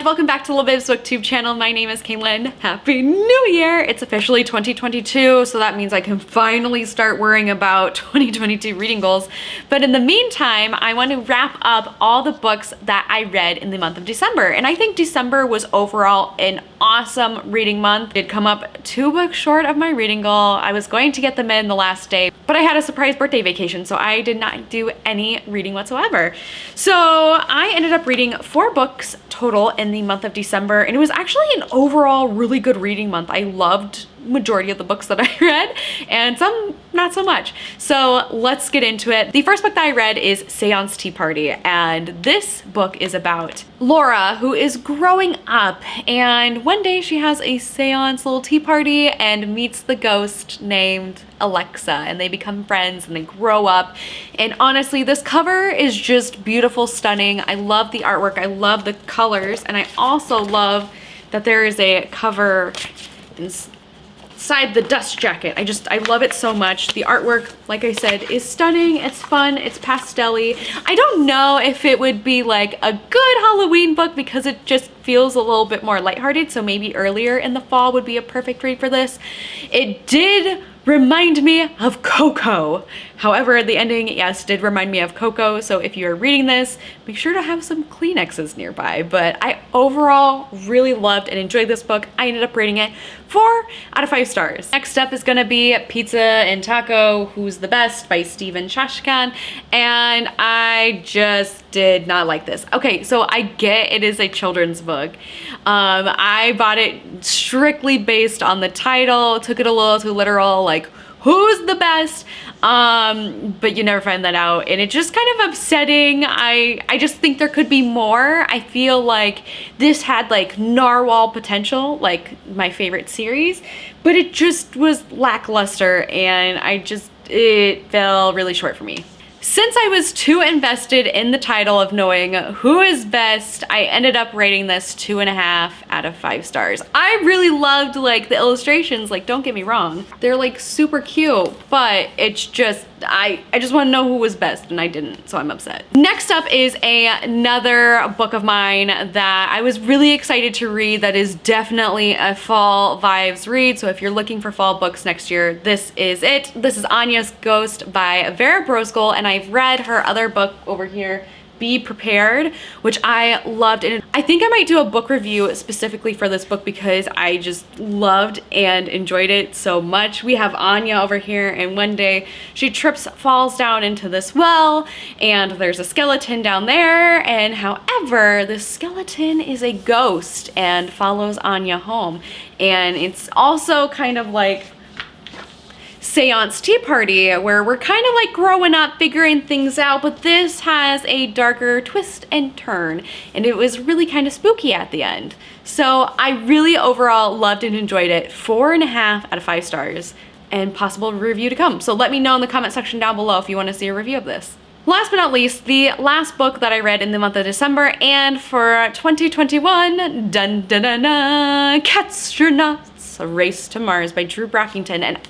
and welcome back to Libib's booktube channel. My name is Caitlin. Happy New Year! It's officially 2022, so that means I can finally start worrying about 2022 reading goals. But in the meantime, I want to wrap up all the books that I read in the month of December. And I think December was overall an awesome reading month. I did come up 2 books short of my reading goal. I was going to get them in the last day, but I had a surprise birthday vacation, so I did not do any reading whatsoever. So I ended up reading 4 books total in the month of December, and it was actually an overall really good reading month. I loved majority of the books that I read, and some not so much. So let's get into it. The first book that I read is Seance Tea Party, and this book is about Laura, who is growing up, and one day she has a seance little tea party and meets the ghost named Alexa, and they become friends and they grow up. And honestly, this cover is just beautiful, stunning. I love the artwork, I love the colors, and I also love that there is a cover inside the dust jacket. I love it so much. The artwork, like I said, is stunning. It's fun. It's pastel-y. I don't know if it would be like a good Halloween book because it just feels a little bit more lighthearted, so maybe earlier in the fall would be a perfect read for this. It did remind me of Coco. However, the ending, yes, did remind me of Coco, so if you're reading this, make sure to have some Kleenexes nearby. But I overall really loved and enjoyed this book. I ended up rating it 4 out of 5 stars. Next up is gonna be Pizza and Taco, Who's the Best by Steven Shashkan, and I just did not like this. Okay, so I get it is a children's book. I bought it strictly based on the title, took it a little too literal, like, who's the best? But you never find that out, and it's just kind of upsetting. I just think there could be more. I feel like this had like narwhal potential, like my favorite series, but it just was lackluster, and it fell really short for me. Since I was too invested in the title of knowing who is best, I ended up rating this 2.5 out of 5 stars. I really loved like the illustrations, like don't get me wrong. They're like super cute, but it's just, I just want to know who was best, and I didn't, so I'm upset. Next up is another book of mine that I was really excited to read that is definitely a fall vibes read, so if you're looking for fall books next year, this is it. This is Anya's Ghost by Vera Brosgol, and I've read her other book over here, Be Prepared, which I loved, and I think I might do a book review specifically for this book because I just loved and enjoyed it so much. We have Anya over here, and one day she falls down into this well, and there's a skeleton down there, and however, the skeleton is a ghost and follows Anya home. And it's also kind of like Seance Tea Party, where we're kind of like growing up, figuring things out, but this has a darker twist and turn, and it was really kind of spooky at the end. So I really overall loved and enjoyed it. 4.5 out of 5 stars, and possible review to come. So let me know in the comment section down below if you want to see a review of this. Last but not least, the last book that I read in the month of December and for 2021, dun dun dun dun, CatStronauts, A Race to Mars by Drew Brockington, and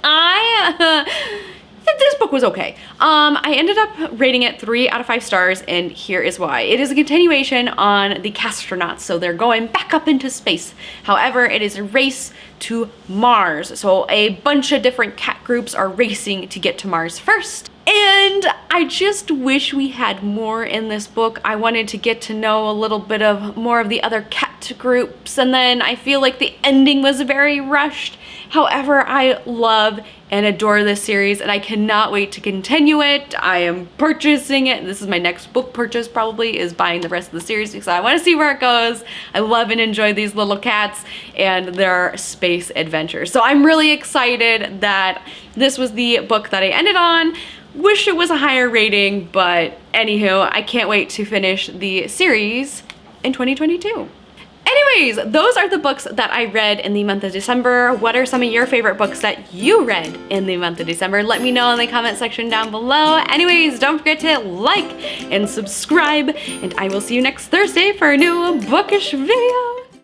this book was okay. I ended up rating it 3 out of 5 stars, and here is why. It is a continuation on the CatStronauts, so they're going back up into space. However, it is a race to Mars, so a bunch of different cat groups are racing to get to Mars first. And I just wish we had more in this book. I wanted to get to know a little bit of more of the other cat groups, and then I feel like the ending was very rushed. However, I love and adore this series, and I cannot wait to continue it. I am purchasing it. This is my next book purchase probably, is buying the rest of the series because I want to see where it goes. I love and enjoy these little cats and their space adventures. So I'm really excited that this was the book that I ended on. Wish it was a higher rating, but anywho, I can't wait to finish the series in 2022. Anyways, those are the books that I read in the month of December. What are some of your favorite books that you read in the month of December? Let me know in the comment section down below. Anyways, don't forget to like and subscribe, and I will see you next Thursday for a new bookish video.